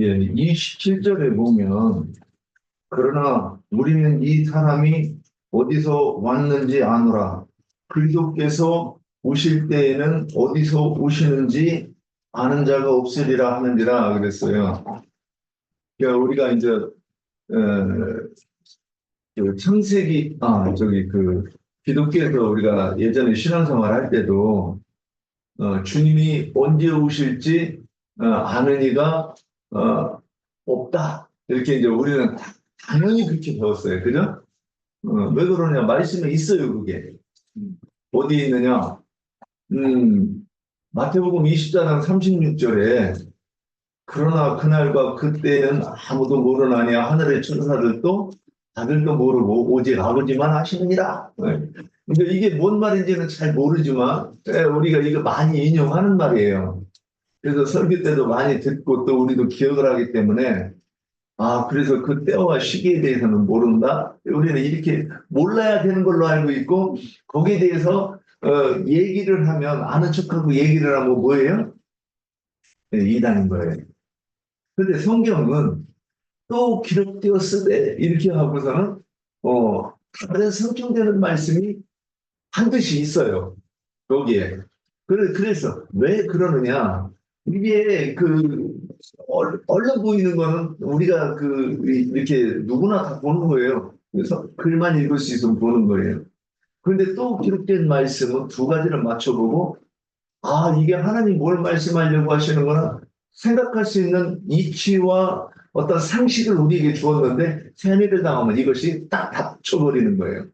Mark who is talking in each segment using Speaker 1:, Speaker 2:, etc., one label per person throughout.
Speaker 1: 예, 27절에 보면, 그러나 우리는 이 사람이 어디서 왔는지 아노라. 그리스도께서 오실 때에는 어디서 오시는지 아는 자가 없으리라 하는지라 그랬어요. 그러니까 우리가 이제 그 창세기 기독교에서 우리가 예전에 신앙생활 할 때도 주님이 언제 오실지 아는 이가 없다. 이렇게 이제 우리는 당연히 그렇게 배웠어요. 그죠? 왜 그러냐? 말씀에 있어요, 그게. 어디 있느냐? 마태복음 20장 36절에 그러나 그날과 그때는 아무도 모르나니 하늘의 천사들도 아들도 모르고 오직 아버지만 아시느니라. 네. 근데 이게 뭔 말인지는 잘 모르지만 우리가 이거 많이 인용하는 말이에요. 그래서 설교 때도 많이 듣고 또 우리도 기억을 하기 때문에 그래서 그 때와 시기에 대해서는 모른다. 우리는 이렇게 몰라야 되는 걸로 알고 있고 거기에 대해서 얘기를 하면 아는 척하고 얘기를 하면 뭐예요? 네, 이단인 거예요. 근데 성경은 또 기록되었으되 이렇게 하고서는 다른 성경되는 말씀이 반드시 있어요. 거기에. 그래서 왜 그러느냐? 이게 얼른 보이는 거는 우리가 이렇게 누구나 다 보는 거예요. 그래서 글만 읽을 수 있으면 보는 거예요. 그런데 또 기록된 말씀은 두 가지를 맞춰보고, 이게 하나님 뭘 말씀하려고 하시는구나 생각할 수 있는 이치와 어떤 상식을 우리에게 주었는데, 세뇌를 당하면 이것이 딱 닫혀버리는 거예요.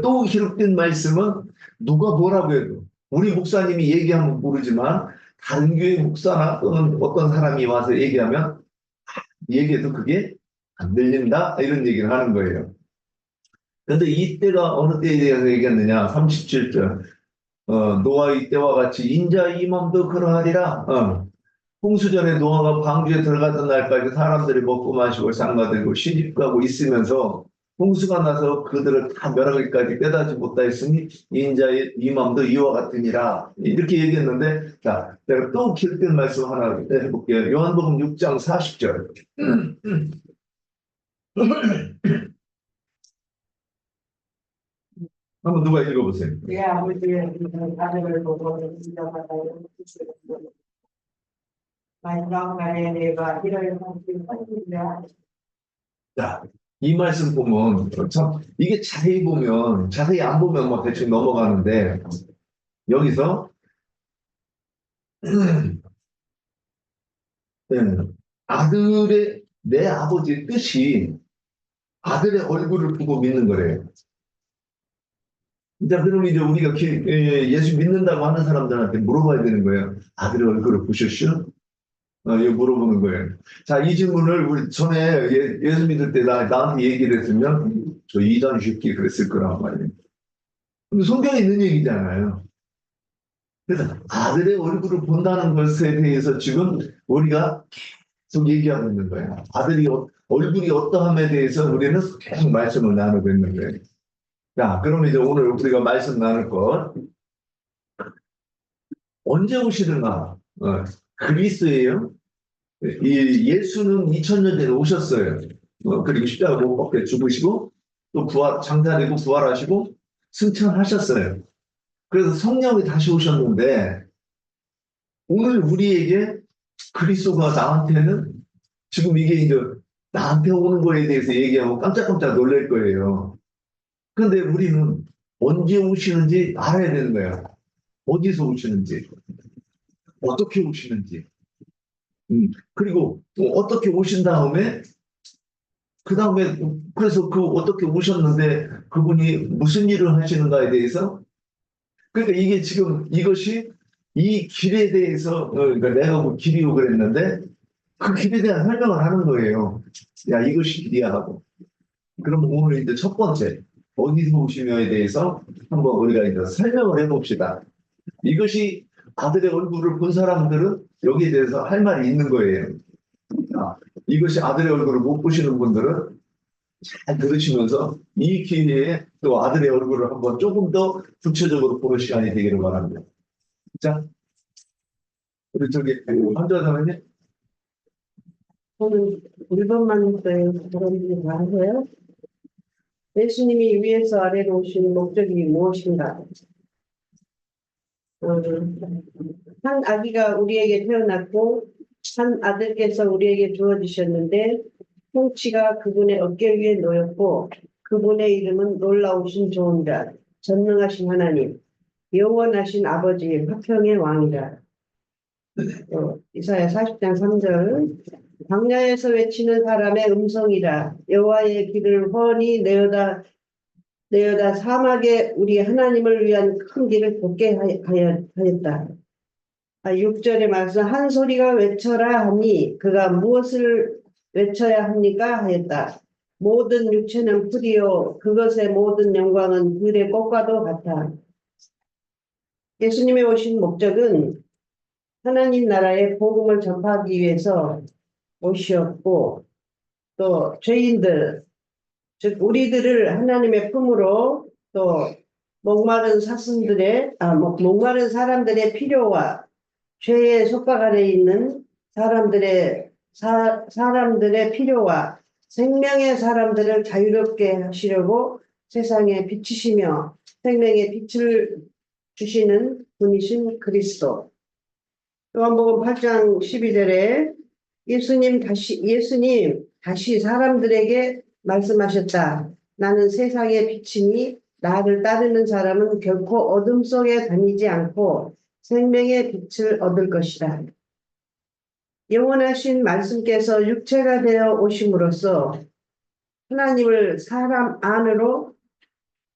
Speaker 1: 또 기록된 말씀은 누가 뭐라고 해도 우리 목사님이 얘기하면 모르지만 다른 교회 목사나 또는 어떤 사람이 와서 얘기하면 얘기해도 그게 안 들린다 이런 얘기를 하는 거예요. 그런데 이때가 어느 때에 대해서 얘기했느냐? 37절 노아의 때와 같이 인자 임함도 그러하리라. 홍수전에 노아가 방주에 들어가던 날까지 사람들이 먹고 마시고 장가들고 시집가고 있으면서 홍수가 나서 그들을 다 멸하기까지 깨닫지 못하였으니 인자의 임함도 이와 같으니라. 이렇게 얘기했는데, 자, 내가 또 기록된 말씀 하나 해볼게요. 요한복음 6장 40절. 한번 누가 읽어보세요.
Speaker 2: 내 아버지의 아들을 보고 인정하다고 주시옵소서. 마지막 날에 내가 이를 함께 살리리라.
Speaker 1: 자, 이 말씀 보면 참 이게 자세히 보면 자세히 안 보면 뭐 대충 넘어가는데 여기서 네, 아들의 내 아버지의 뜻이 아들의 얼굴을 보고 믿는 거래요. 자, 그럼 이제 우리가 예수 믿는다고 하는 사람들한테 물어봐야 되는 거예요. 아들의 얼굴을 보셨슈? 이거 물어보는 거예요. 자, 이 질문을 우리 전에 예수 믿을 때 나한테 얘기를 했으면 저 이단 쉽게 그랬을 거란 말이에요. 근데 성경에 있는 얘기잖아요. 그래서 아들의 얼굴을 본다는 것에 대해서 지금 우리가 계속 얘기하고 있는 거예요. 아들이 얼굴이 어떠함에 대해서 우리는 계속 말씀을 나누고 있는 거예요. 자, 그럼 이제 오늘 우리가 말씀 나눌 것 언제 오시는가? 그리스예요. 이 예수는 2000년 전에 오셨어요. 그리고 십자가 못 박혀 죽으시고 또 장사되고 부활하시고 승천하셨어요. 그래서 성령이 다시 오셨는데 오늘 우리에게 그리스도가 나한테는 지금 이게 이제 나한테 오는 거에 대해서 얘기하면 깜짝깜짝 놀랄 거예요. 그런데 우리는 언제 오시는지 알아야 되는 거야. 어디서 오시는지, 어떻게 오시는지. 그리고 또 어떻게 오신 다음에 그 다음에 그래서 어떻게 오셨는데 그분이 무슨 일을 하시는가에 대해서 그러니까 이게 지금 이것이 이 길에 대해서 그러니까 내가 뭐 길이요 그랬는데 그 길에 대한 설명을 하는 거예요. 야 이것이 길이야 하고. 그럼 오늘 이제 첫 번째 어디서 오시며에 대해서 한번 우리가 이제 설명을 해봅시다. 이것이 아들의 얼굴을 본 사람들은 여기에 대해서 할 말이 있는 거예요. 이것이 아들의 얼굴을 못 보시는 분들은 잘 들으시면서 이 기회에 또 아들의 얼굴을 한번 조금 더 구체적으로 보는 시간이 되기를 바랍니다. 자, 우리 환자 사모님.
Speaker 2: 저는 1번만 했어요. 그런 분이 많으세요? 예수님이 위에서 아래로 오신 목적이 무엇인가? 한 아기가 우리에게 태어났고, 한 아들께서 우리에게 주어지셨는데, 통치가 그분의 어깨 위에 놓였고, 그분의 이름은 놀라우신 좋은자, 전능하신 하나님, 영원하신 아버지, 화평의 왕이라. 이사야 40장 3절. 광야에서 외치는 사람의 음성이라. 여호와의 길을 훤히 내어다 사막에 우리 하나님을 위한 큰 길을 걷게 하였다. 6절의 말씀, 한 소리가 외쳐라 하니 그가 무엇을 외쳐야 합니까 하였다. 모든 육체는 풀이요 그것의 모든 영광은 들의 꽃과도 같아. 예수님의 오신 목적은 하나님 나라의 복음을 전파하기 위해서 오셨고, 또 죄인들, 즉 우리들을 하나님의 품으로, 또 목마른 사람들의 필요와 죄의 속박 아래 있는 사람들의 필요와 생명의 사람들을 자유롭게 하시려고 세상에 비치시며 생명의 빛을 주시는 분이신 그리스도. 요한복음 8장 12절에 예수님 다시 사람들에게 말씀하셨다. 나는 세상의 빛이니 나를 따르는 사람은 결코 어둠 속에 다니지 않고 생명의 빛을 얻을 것이다. 영원하신 말씀께서 육체가 되어 오심으로써 하나님을 사람 안으로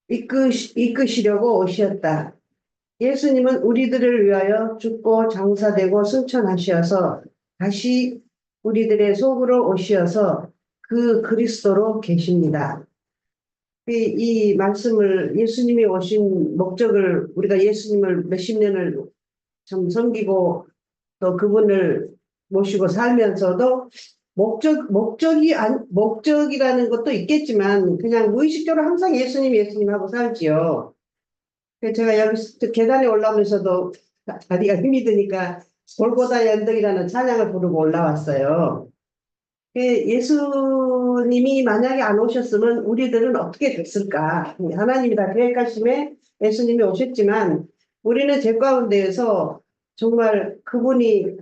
Speaker 2: 이끄시려고 오셨다. 예수님은 우리들을 위하여 죽고 장사되고 승천하셔서 다시 우리들의 속으로 오셔서 그 그리스도로 계십니다. 이 말씀을 예수님이 오신 목적을 우리가 예수님을 몇십 년을 참 섬기고 또 그분을 모시고 살면서도 목적이라는 것도 있겠지만 그냥 무의식적으로 항상 예수님 하고 살지요. 제가 여기 계단에 올라오면서도 다리가 힘이 드니까 골고다의 언덕이라는 찬양을 부르고 올라왔어요. 예수님이 만약에 안 오셨으면 우리들은 어떻게 됐을까? 하나님이 다 계획하심에 예수님이 오셨지만 우리는 죄 가운데에서 정말 그분이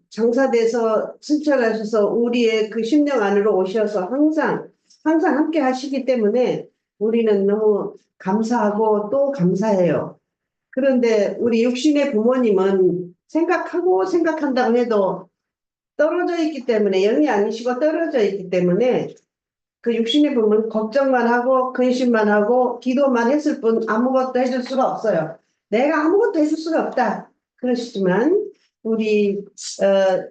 Speaker 2: 장사돼서 승천하셔서 우리의 그 심령 안으로 오셔서 항상 함께 하시기 때문에 우리는 너무 감사하고 또 감사해요. 그런데 우리 육신의 부모님은 생각한다고 해도 떨어져 있기 때문에, 영이 아니시고 떨어져 있기 때문에 그 육신의 부모는 걱정만 하고 근심만 하고 기도만 했을 뿐 아무것도 해줄 수가 없어요. 내가 아무것도 해줄 수가 없다 그러시지만 우리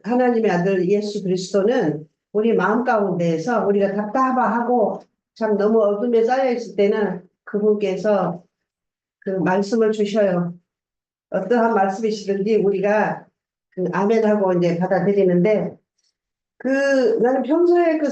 Speaker 2: 하나님의 아들 예수 그리스도는 우리 마음 가운데에서 우리가 답답하고 참 너무 어둠에 쌓여 있을 때는 그분께서 그 말씀을 주셔요. 어떠한 말씀이시든지 우리가 그 아멘하고 이제 받아들이는데, 나는 평소에 그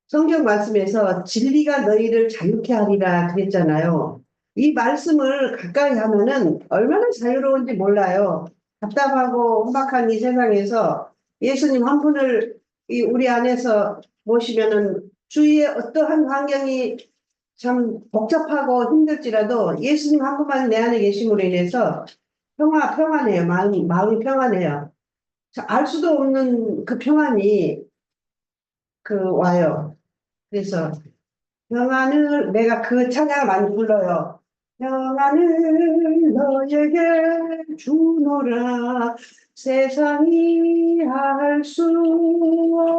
Speaker 2: 성경 말씀에서 진리가 너희를 자유케 하리라 그랬잖아요. 이 말씀을 가까이 하면은 얼마나 자유로운지 몰라요. 답답하고 혼박한 이 세상에서 예수님 한 분을 우리 안에서 모시면은 주위에 어떠한 환경이 참 복잡하고 힘들지라도 예수님 한 분만 내 안에 계심으로 인해서 평안해요. 마음이 평안해요. 알 수도 없는 그 평안이 와요. 그래서 평안을 내가 그 찬양을 많이 불러요. 평안을 너에게 주노라 세상이 할 수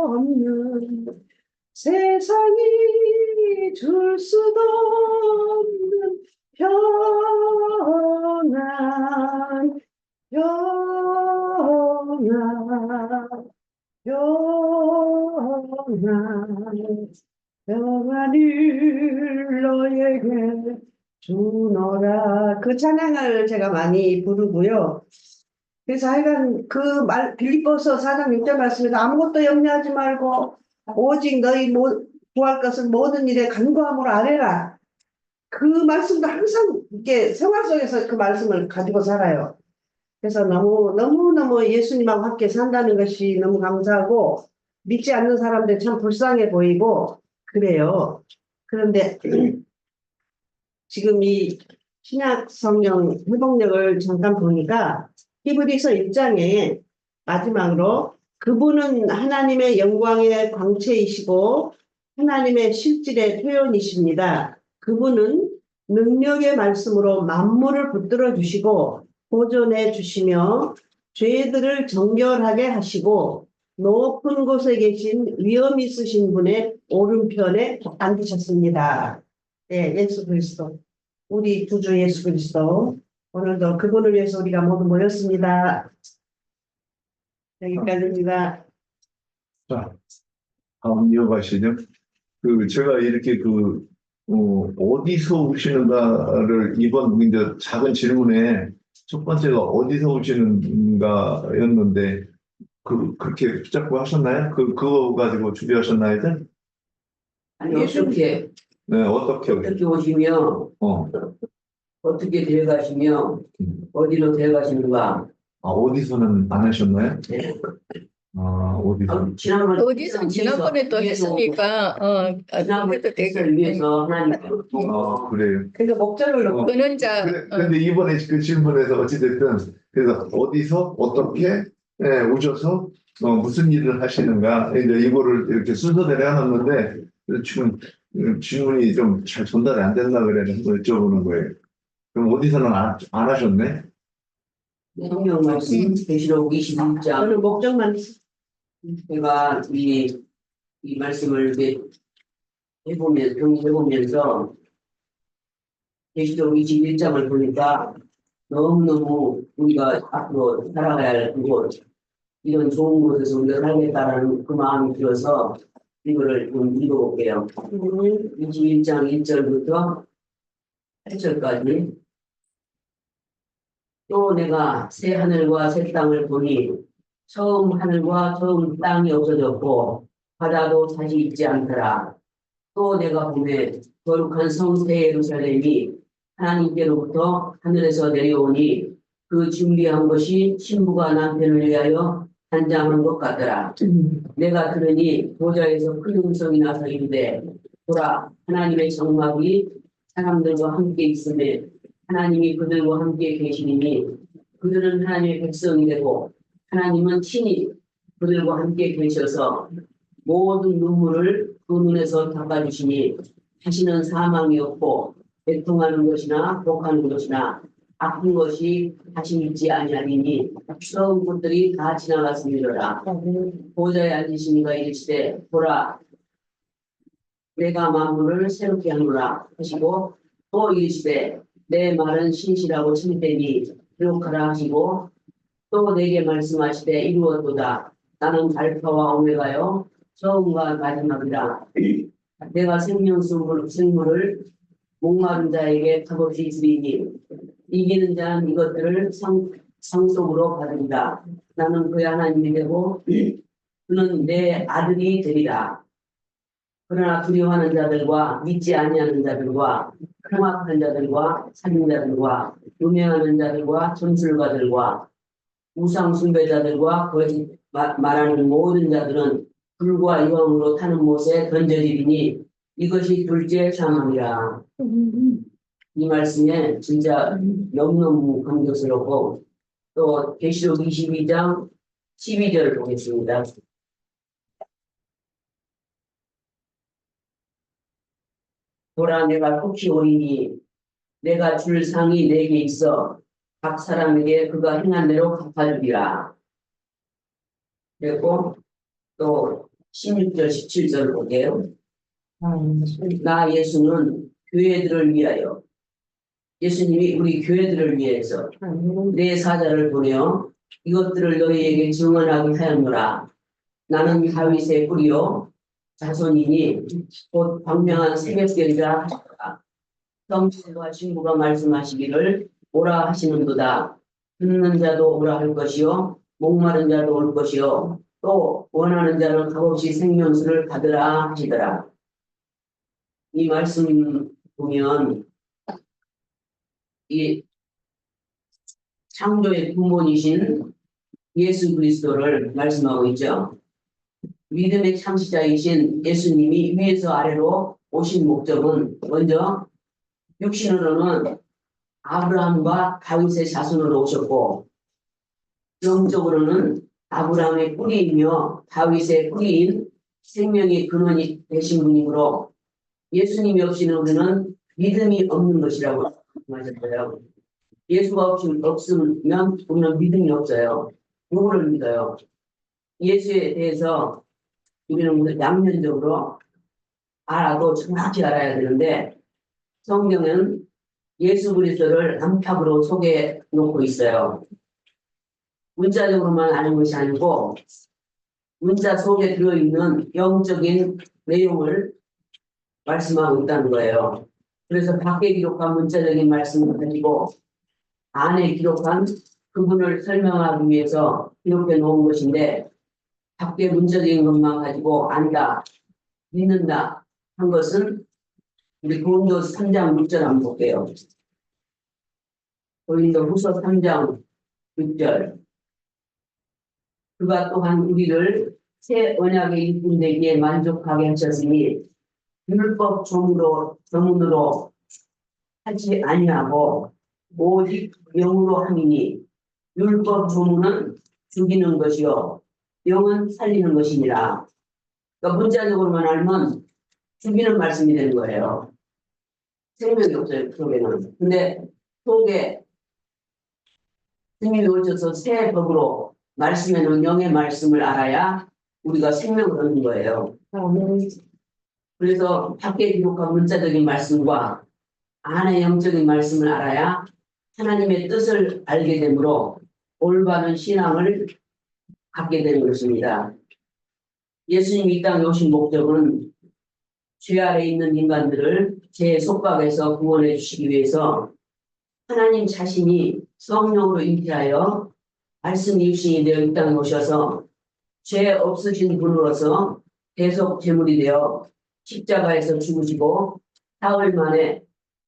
Speaker 2: 없는 세상이 줄 수도 없는 평안 평안을 너에게 주노라. 그 찬양을 제가 많이 부르고요. 그래서 하여간 빌립보서 4장 6절 말씀에서 아무것도 염려하지 말고 오직 너희 구할 것은 모든 일에 간구함으로 아뢰라. 그 말씀도 항상 이렇게 생활 속에서 그 말씀을 가지고 살아요. 그래서 너무너무 예수님하고 함께 산다는 것이 너무 감사하고, 믿지 않는 사람들 참 불쌍해 보이고, 그래요. 그런데 지금 이 신약 성경 회복력을 잠깐 보니까 히브리서 1장에 마지막으로 그분은 하나님의 영광의 광채이시고 하나님의 실질의 표현이십니다. 그분은 능력의 말씀으로 만물을 붙들어 주시고 보존해 주시며 죄들을 정결하게 하시고 높은 곳에 계신 위엄 있으신 분의 오른편에 앉으셨습니다. 네, 예수 그리스도. 우리 구주 예수 그리스도. 오늘도 그분을 위해서 우리가 모두 모였습니다. 여기까지입니다.
Speaker 1: 자, 다음 이어가시죠. 제가 이렇게 어디서 오시는가를 이번 이제 작은 질문에 첫 번째가 어디서 오시는가였는데, 그렇게 붙잡고 하셨나요? 그거 가지고 준비하셨나요? 이제?
Speaker 3: 아니 어떻게
Speaker 1: 네, 어떻게,
Speaker 3: 오시며
Speaker 1: 어,
Speaker 3: 어떻게 데려가시며 어디로 데려가시는가?
Speaker 1: 어디서는 안 하셨나요?
Speaker 3: 네.
Speaker 1: 어디서?
Speaker 3: 지난번에
Speaker 4: 어디서 지난번에 또 했으니까
Speaker 3: 지난번에
Speaker 4: 해도
Speaker 3: 뜻을 위해서 하나님
Speaker 1: 그래요.
Speaker 2: 그러니까 목적을 놓고
Speaker 4: 그는 자
Speaker 1: 근데 이번에 그 질문에서 어찌됐든, 그래서 어디서, 어떻게, 오셔서, 무슨 일을 하시는가, 이제 이거를 이렇게 순서대로 해놨는데, 지금 질문이 좀 잘 전달이 안 됐나 그래서 여쭤보는 거예요. 그럼 어디서는 안 하셨네?
Speaker 3: 성경 말씀 계시록 21장
Speaker 2: 저는 목적만
Speaker 3: 제가 이 말씀을 해보면서 계시록 21장을 보니까 너무너무 우리가 앞으로 살아가야 할 그곳 이런 좋은 곳에서 우리가 살겠다라는 그 마음이 들어서 이거를 좀 읽어볼게요. 21장 1절부터 8절까지 또 내가 새 하늘과 새 땅을 보니 처음 하늘과 처음 땅이 없어졌고 바다도 다시 있지 않더라. 또 내가 보매 거룩한 성새 예루살렘이 하나님께로부터 하늘에서 내려오니 그 준비한 것이 신부가 남편을 위하여 단장한 것 같더라. 내가 들으니 보좌에서 큰 음성이 나서 이르되 보라 하나님의 장막이 사람들과 함께 있으며 하나님이 그들과 함께 계시니 그들은 하나님의 백성이 되고 하나님은 친히 그들과 함께 계셔서 모든 눈물을 그 눈에서 닦아주시니 다시는 사망이 없고 애통하는 것이나 독하는 것이나 아픈 것이 다시 있지 아니하리니 처음 것들이 다 지나갔음이로라. 보좌에 앉으신 이가 이르시되 보라 내가 만물을 새롭게 하노라 하시고 또 이르시되 내 말은 신실하고 참되니 기록하라 하시고 또 내게 말씀하시되 이루었도다. 나는 알파와 오메가요 처음과 마지막이라. 내가 생물을 목마른 자에게 값없이 주리니 이기는 자는 이것들을 상속으로 받으리라. 나는 그의 하나님이 되고 그는 내 아들이 되리라. 그러나 두려워하는 자들과 믿지 아니하는 자들과 흉악한 자들과 살인자들과 유명하는 자들과 점술가들과 우상 숭배자들과 거짓 말하는 모든 자들은 불과 유황으로 타는 못에 던져지리니 이것이 둘째 사망이라. 이 말씀에 진짜 너무너무 감격스럽고 또 계시록 22장 12절을 보겠습니다. 보라 내가 속히 오리니 내가 줄 상이 내게 있어 각 사람에게 그가 행한 대로 갚아주리라. 그리고 또 16절 17절 볼게요. 나 예수는 교회들을 위하여 예수님이 우리 교회들을 위해서 내 사자를 보내어 이것들을 너희에게 증언하게 하였노라. 나는 다윗의 뿌리요 자손이니 곧 광명한 새벽별이라 하셨다. 성신과 친구가 말씀하시기를 오라 하시는도다. 듣는 자도 오라 할 것이요 목마른 자도 올 것이요 또 원하는 자는 값없이 생명수를 받으라 하시더라. 이 말씀 보면 이 창조의 근본이신 예수 그리스도를 말씀하고 있죠. 믿음의 창시자이신 예수님이 위에서 아래로 오신 목적은 먼저 육신으로는 아브라함과 다윗의 자손으로 오셨고 영적으로는 아브라함의 뿌리이며 다윗의 뿌리인 생명의 근원이 되신 분이므로 예수님이 없이는 우리는 믿음이 없는 것이라고 말씀하셨어요. 예수가 없으면 우리는 믿음이 없어요. 누구를 믿어요? 예수에 대해서 우리는 양면적으로 알아도 정확히 알아야 되는데 성경은 예수 그리스도를 안팎으로 소개해 놓고 있어요. 문자적으로만 아는 것이 아니고 문자 속에 들어있는 영적인 내용을 말씀하고 있다는 거예요. 그래서 밖에 기록한 문자적인 말씀을 가지고 안에 기록한 그분을 설명하기 위해서 기록해 놓은 것인데 밖에 문자적인 것만 가지고 안다, 믿는다 한 것은 우리 고린도 3장 6절 한번 볼게요. 고린도 후서 3장 6절 그가 또한 우리를 새 언약의 일꾼되기에 만족하게 하셨으니 율법 조문으로 하지 아니하고 오직 영으로 함이니 율법 조문은 죽이는 것이요 영은 살리는 것이니라. 그러니까 문자적으로만 알면 죽이는 말씀이 되는 거예요. 생명이 없어요, 속에는. 근데 속에 스님이 오셔서 새 법으로 말씀에는 영의 말씀을 알아야 우리가 생명을 얻는 거예요. 그래서 밖에 기록한 문자적인 말씀과 안의 영적인 말씀을 알아야 하나님의 뜻을 알게 되므로 올바른 신앙을 갖게 되는 것입니다. 예수님이 이 땅에 오신 목적은 죄 아래 있는 인간들을 죄의 속박에서 구원해 주시기 위해서 하나님 자신이 성령으로 잉태하여 말씀이 육신이 되어 이 땅에 오셔서 죄 없으신 분으로서 대속 제물이 되어 십자가에서 죽으시고 사흘 만에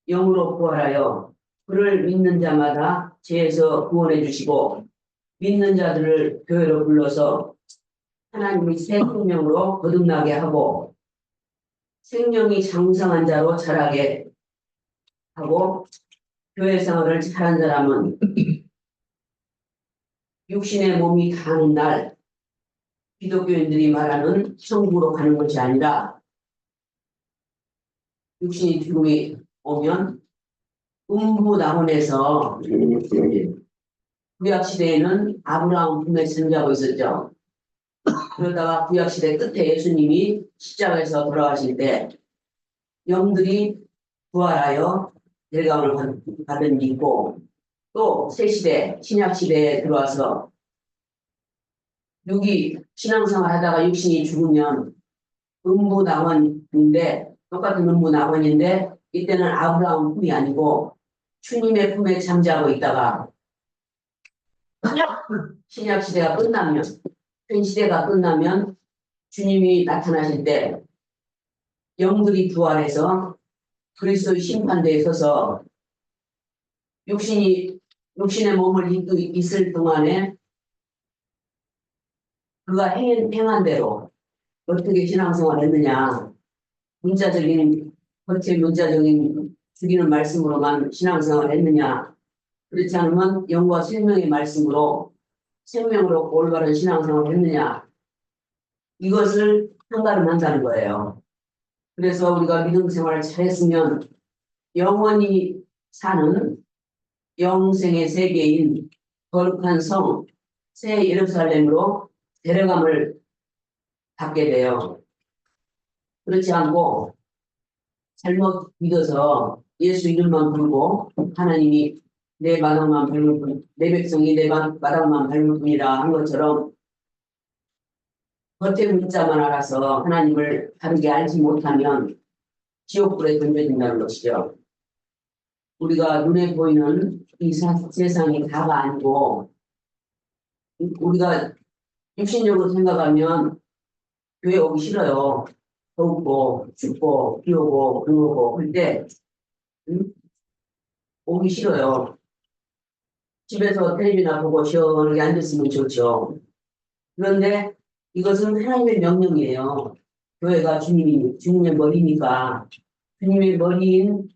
Speaker 3: 영으로 부활하여 그를 믿는 자마다 죄에서 구원해 주시고 믿는 자들을 교회로 불러서 하나님의 새 생명으로 거듭나게 하고 생명이 장성한 자로 자라게 하고 교회 생활을 잘한 사람은 육신의 몸이 다하는 날 기독교인들이 말하는 천국으로 가는 것이 아니라 육신이 죽음이 오면 음부낙원에서 구약시대에는 아브라함 품에 잠자고 있었죠. 그러다가 구약시대 끝에 예수님이 십자가에서 돌아가실 때 영들이 부활하여 대감을 받은 게 있고 또 새시대 신약시대에 들어와서 육이 신앙생활 하다가 육신이 죽으면 음부낙원인데 똑같은 음부낙원인데 이때는 아브라함 품이 아니고 주님의 품에 잠자고 있다가 신약시대가 끝나면 현시대가 끝나면 주님이 나타나실 때 영들이 부활해서 그리스도의 심판대에 서서 육신의 몸을 입고 있을 동안에 그가 행한 대로 어떻게 신앙생활을 했느냐 겉의 문자적인 죽이는 말씀으로만 신앙생활을 했느냐 그렇지 않으면 영과 생명의 말씀으로 생명으로 올바른 신앙생활을 했느냐 이것을 판가름한다는 거예요. 그래서 우리가 믿음 생활을 잘했으면 영원히 사는 영생의 세계인 거룩한 성 새 예루살렘으로 데려감을 받게 돼요. 그렇지 않고 잘못 믿어서 예수 이름만 부르고 하나님이 내 마당만 밟을 뿐, 내 백성이 내 마당만 밟을 뿐이라 한 것처럼 겉의 문자만 알아서 하나님을 다르게 알지 못하면 지옥불에 던져진다는 것이죠. 우리가 눈에 보이는 이 세상이 다가 아니고 우리가 육신적으로 생각하면 교회 오기 싫어요. 덥고 춥고 비 오고 눈 오고 그럴 때 오기 싫어요. 집에서 텔레비나 보고 시원하게 앉았으면 좋죠. 그런데 이것은 하나님의 명령이에요. 교회가 주님의 머리니까 주님의 머리인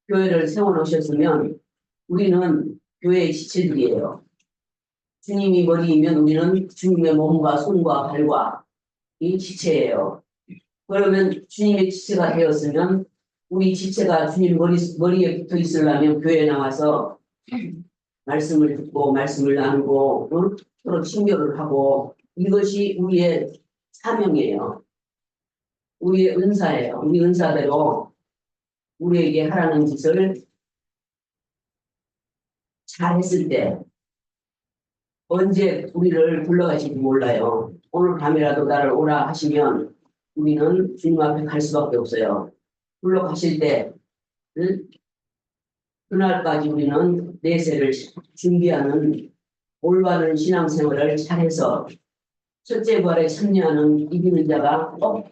Speaker 3: 교회를 세워놓으셨으면 우리는 교회의 지체들이에요. 주님이 머리이면 우리는 주님의 몸과 손과 발과 이 지체예요. 그러면 주님의 지체가 되었으면 우리 지체가 주님 머리에 붙어 있으려면 교회에 나와서 말씀을 듣고 말씀을 나누고 서로 친교를 하고 이것이 우리의 사명이에요. 우리의 은사예요. 우리 은사대로 우리에게 하라는 짓을 잘했을 때 언제 우리를 불러가실지 몰라요. 오늘 밤이라도 나를 오라 하시면 우리는 주님 앞에 갈 수밖에 없어요. 불러가실 때 그날까지 우리는 내세를 준비하는 올바른 신앙생활을 잘해서 첫째 부활에 참여하는 이기는 자가 꼭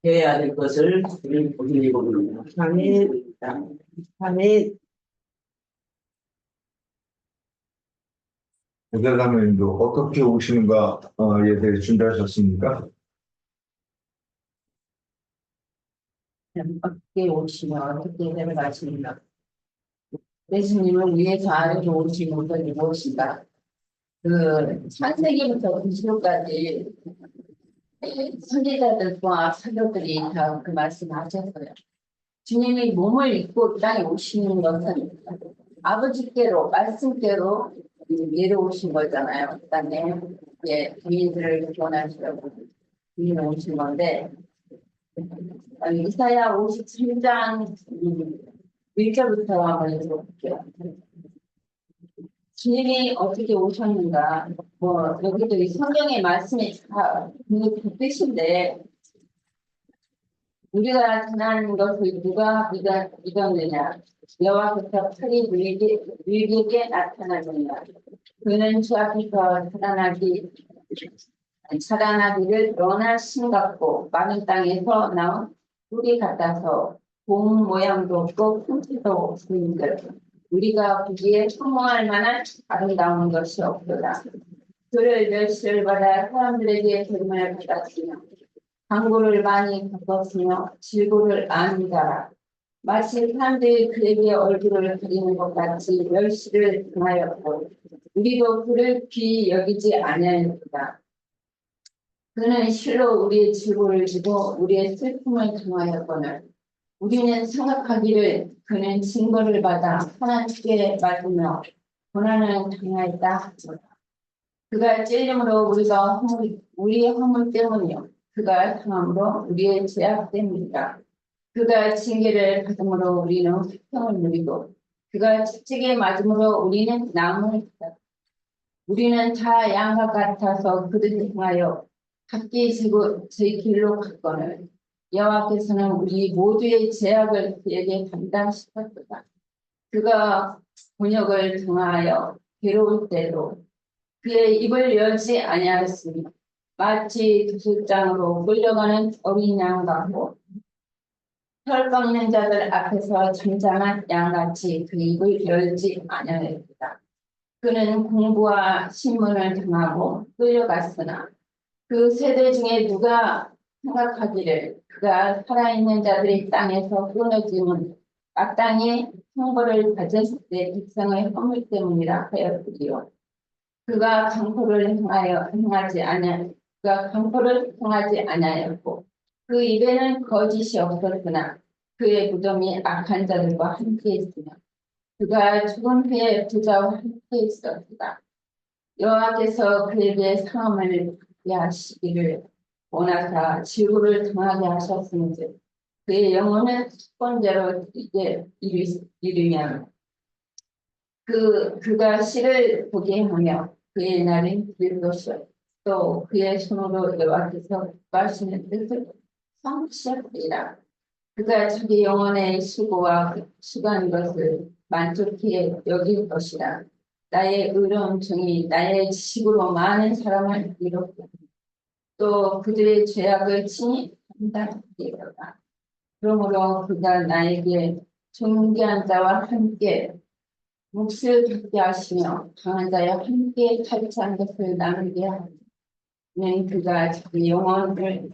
Speaker 3: 되어야 될 것을 우리는 보시는 겁니다.
Speaker 2: 아멘. 아멘.
Speaker 1: 배달가면도 어떻게 오시는가에 대해 준비하셨습니까?
Speaker 4: 어떻게 오시면 어떻게 내려가십니까? 예수님을 위해서 아래로 오시는 분이 무엇인가? 그 창세기부터 구시로까지 선지자들과 사도들이 다 그 말씀하셨어요. 주님이 몸을 입고 땅에 오시는 것은 아버지께로 말씀께로 내려오신 거잖아요. 그다음에 주민들을 구원하시려고 오신 건데 이사야 53장 1절부터 한번 읽어볼게요. 주님이 어떻게 오셨는가? 뭐 여기도 이 성경의 말씀이 그 뜻인데 우리가 나타난 것을 누가 믿었느냐? 여호와께서 칼이 우리에게 나타나느냐? 그는 주 앞에서 살아나기를 원하신 같고 마른 땅에서 나온 꿀이 같아서 봄 모양도 없고 형태도 없으니들 우리가 보기에 흠모할 만한 아름다운 것이 없도다. 그를 멸시를 받아 사람들에게 대면을 받았으며 강고를 많이 겪었으며 질고를 아는 자라. 마치 사람들이 그에게 얼굴을 가리는 것 같이 멸시를 당하였고 우리도 그를 귀히 여기지 아니하였다. 그는 실로 우리의 질고를 지고 우리의 슬픔을 당하였거늘 우리는 생각하기를 그는 징벌을 받아 하나님께 맞으며 고난을 당하였다. 그가 찔림으로 우리의 허물 때문이요 그가 상함으로 우리의 죄악 때문이다. 그가 징계를 받음으로 우리는 화평을 누리고 그가 채찍에 맞음으로 우리는 나음을 받았다. 우리는 다 양과 같아서 그를 향하여 각기 제 길로 갔거늘 여호와께서는 우리 모두의 죄악을 그에게 감당시켰도다. 그가 곤욕을 당하여 괴로울 때도 그의 입을 열지 아니하였으며 마치 도술장으로 끌려가는 어린 양 같고 털 깎는 자들 앞에서 잠잠한 양같이 그 입을 열지 아니하였다. 그는 공부와 신문을 당하고 끌려갔으나 그 세대 중에 누가 생각하기를 그가 살아있는 자들이 땅에서 끊어지면 마땅히 형벌을 받은 내 백성의 허물 때문이라 하였으리요. 그가 강포를 행하지 아니하였고 그 입에는 거짓이 없었으나 그의 무덤이 악한 자들과 함께 있으며 그가 죽은 후에 부자와 함께 있었다. 여호와께서 그에게 상함을 받게 하시기를 원하사 질고를 당하게 하셨음즉 그의 영혼은 첫 번째로 이제 이르면 그가 씨를 보게 하며 그의 날은 길 것이요 또 그의 손으로 여호와께서 구하시는 뜻을 성취하리라. 그가 자기 영혼의 수고와 수고한 것을 만족히 여길 것이라. 나의 의로운 종이 나의 지식으로 많은 사람을 이뤘고 또 그들의 죄악을 친히 몫을 갖게 하시며 강한 자와 함께 탈취한 것을 나누게 하는 그가 자기 영혼을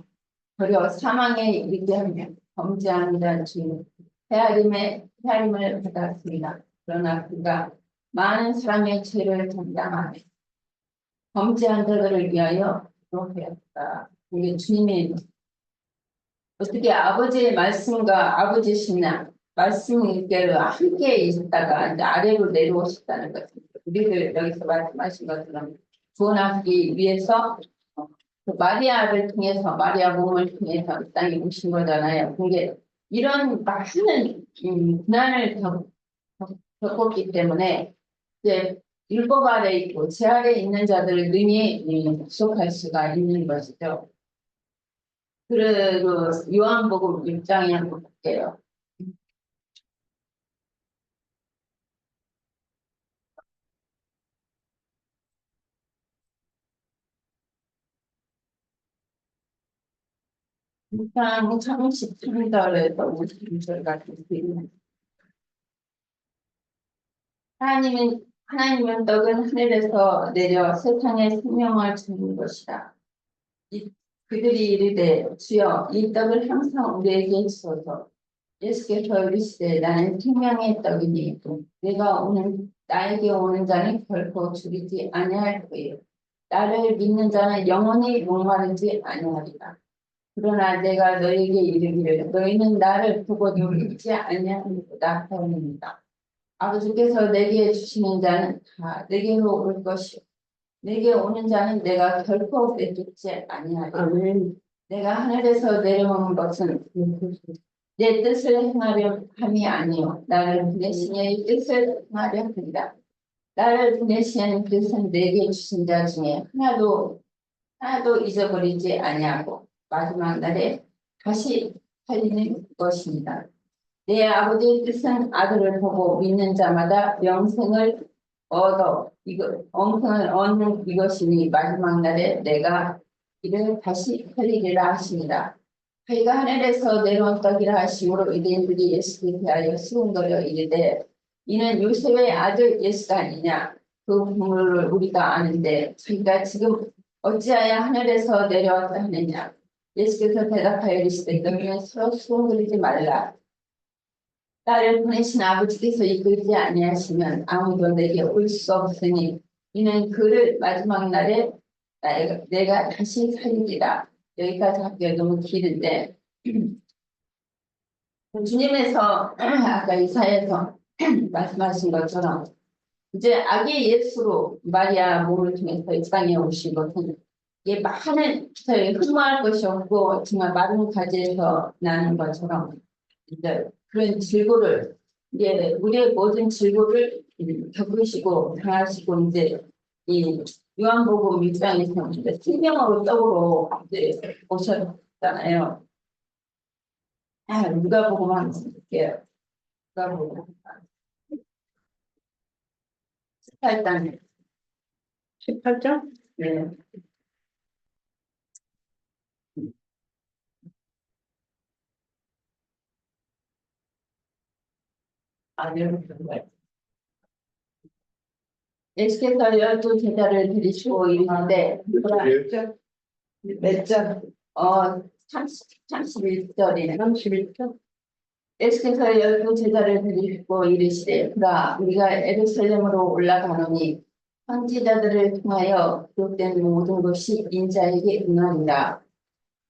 Speaker 4: 버려 사망에 이르게 하며 범죄한 자중 헤아림을 받았습니다. 그러나 그가 많은 사람의 죄를 담당하며 범죄한 자들을 위하여 기도하였다. 이게 주님의 어떻게 아버지의 말씀과 아버지 신앙 말씀께로 함께 있다가 이제 아래로 내려오셨다는 것입니다. 우리를 여기서 말씀하신 것처럼 구원하기 위해서 그 마리아를 통해서 마리아 몸을 통해서 이 땅에 오신 거잖아요. 근데 이런 많은 고난을 겪었기 때문에 이제 율법 아래 있고 제 아래 있는 자들을 능히 구속할 수가 있는 것이죠. 그리고 요한복음 6장에 한번 볼게요. 일단 33절에서 52절 같은 게 하나님은 떡은 하늘에서 내려 세상에 생명을 주는 것이다. 그들이 이르되 주여 이 떡을 항상 우리에게 주소서. 예수께서 이르시되 나는 생명의 떡이니 나에게 오는 자는 결코 죽이지 아니할 거예요. 나를 믿는 자는 영원히 목마르지 아니하리라. 그러나 내가 너에게 이르기를 너희는 나를 보고도 믿지 아니하는도다 하옵니다. 아버지께서 내게 주시는 자는 다 내게로 올 것이요 내게 오는 자는 내가 결코 빼앗지 아니하리라.
Speaker 2: 아멘.
Speaker 4: 내가 하늘에서 내려오는 것은 내 뜻을 행하려 함이 아니요 나를 보내신 이의 뜻을 행하려 함이라. 나를 보내신 뜻은 내게 주신 자 중에 하나도 잊어버리지 아니하고 마지막 날에 다시 살리는 것입니다. 내 아버지의 뜻은 아들을 보고 믿는 자마다 영생을 얻는 이것이니 마지막 날에 내가 이를 다시 살리리라 하시니라. 그가 하늘에서 내려온 떡이라 하심으로 유대인들이 예수를 대하여 수군거려 이르되 이는 요셉의 아들 예수가 아니냐. 그 부모를 우리가 아는데 그가 지금 어찌하여 하늘에서 내려왔다 하느냐. 예수께서 대답하여 이르시되 너희는 서로 수군거리지 말라. 나를 보내신 아버지께서 이끌지 아니하시면 아무도 내게 올 수 없으니 이는 그를 마지막 날에 내가 다시 살리리라. 여기까지 할게요. 너무 길은데 주님에서 아까 이사야에서 말씀하신 것처럼 이제 아기 예수로 마리아 몸을 통해서 이 땅에 오신 것은 이게 많은 흠모할 것이 없고 정말 마른 가지에서 나는 것처럼 이제 그런 질고를 이제 우리의 모든 질고를 겪으시고 당하시고 이제 이 요한복음 6장에서 이제 생명으로 떡으로 이제 오셨잖아요. 누가복음 한번 볼게요. 누가복음 18장
Speaker 2: 18장?
Speaker 4: 네. 예수께서 12제자를 들이시고 이르는데
Speaker 2: 몇 장?
Speaker 4: 31절이네.
Speaker 2: 31장?
Speaker 4: 예수께서 12제자를 들이시고 이르시되 그가 우리가 예루살렘으로 올라가노니 선지자들을 통하여 기록된 모든 것이 인자에게 응하리라.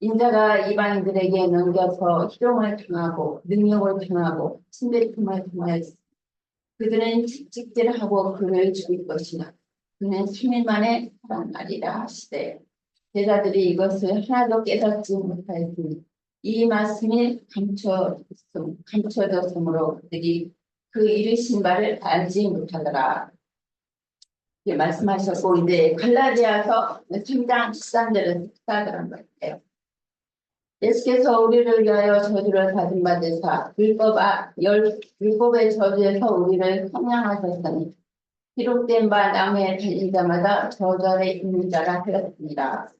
Speaker 4: 인자가 이방인들에게 넘겨서 희롱을 당하고 능력을 당하고 침뱉음을 당하였으니 그들은 채찍질하고 그를 죽일 것이나 그는 3일 만에 살아나리라 하시되 제자들이 이것을 하나도 깨닫지 못하였으니 이 말씀이 감춰졌으므로 그들이 그 이르신 바를 알지 못하더라. 이렇게 말씀하셨고 이제 갈라디아서 3장 13절은 특사들한 거예요. 예수께서 우리를 위하여 저주를 받은 바 되사 율법의 저주에서 우리를 선양하셨으니 기록된 바 나무에 달린 자마다 저주 아래 있는 자라 하였습니다.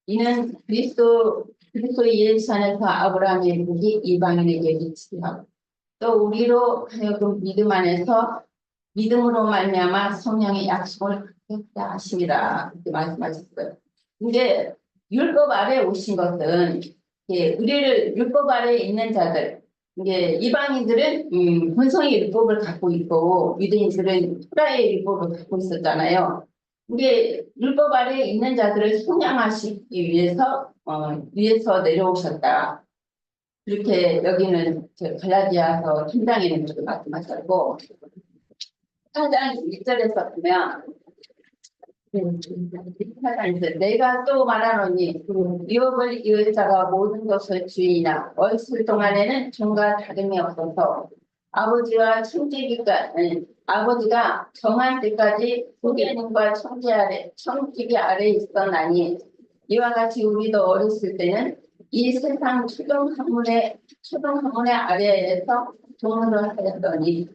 Speaker 4: 이는 그리스도 예수 안에서 아브라함의 복이 이방인에게 미치게 하고 또 우리로 하여금 믿음 안에서 믿음으로 말미암아 성령의 약속을 갖게 하심이라 그렇게 말씀하셨어요. 이제 율법 아래 오신 것은 우리를 율법 아래 있는 자들, 이제 이방인들은 본성의 율법을 갖고 있고 유대인들은 토라의 율법을 갖고 있었잖아요. 이게 율법 아래 있는 자들을 속량하시기 위해서 내려오셨다. 그렇게 여기는 갈라디아서 3장에는 그렇게 말씀하셨고 4장 1절에서 보면 내가 또 말하노니 유업을 이을 자가 모든 것을 주인이나 어렸을 동안에는 종과 다름이 없어서 아버지가 정한 때까지 후계님과 청지기 아래 있었나니 이와 같이 우리도 어렸을 때는 이 세상 초등학문의 아래에서 종으로 하였더니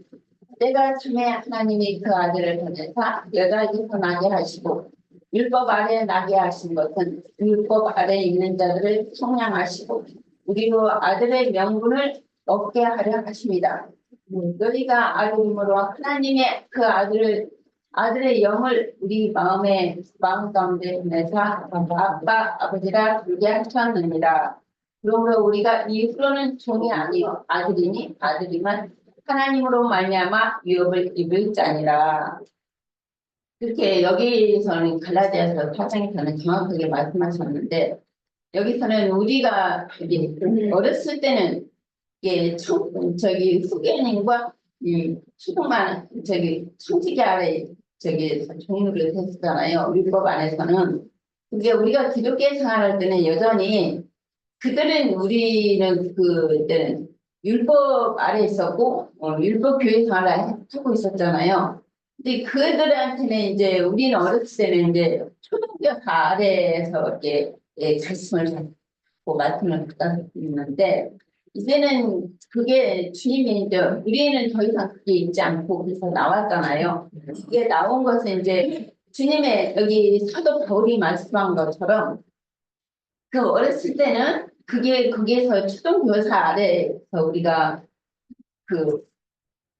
Speaker 4: 때가 참에 하나님이 그 아들을 보내사 여자에게서 나게 하시고 율법 아래 나게 하신 것은 율법 아래 있는 자들을 속량하시고 우리로 아들의 명분을 얻게 하려 하십니다. 너희가 아들이므로 하나님의 그 아들의 영을 우리 마음 가운데 보내사 아빠 아버지라 부르게 하셨느니라. 그러므로 우리가 이후로는 종이 아니요 아들이니 아들이면 하나님으로 말미암아 유업을 입을 자니라. 그렇게 여기서는 갈라디아서 4장에서는 정확하게 말씀하셨는데 여기서는 우리가 어렸을 때는 후계님과 수동만 청지기 아래 종류를 했었잖아요. 율법 안에서는. 근데 우리가 기독교 생활할 때는 여전히 우리는 그때는 율법 아래 있었고 율법 교회 생활을 하고 있었잖아요. 근데 그들한테는 이제 우리는 어렸을 때는 이제 초등교 아래에서 이렇게 말씀을 듣고 말씀을 듣는데 이제는 그게 주님이 이제 우리는 더 이상 그게 있지 않고 그래서 나왔잖아요. 이게 나온 것은 이제 주님의 여기 사도 바울이 말씀한 것처럼 그 어렸을 때는 그게 거기에서 초등교사 아래에서 우리가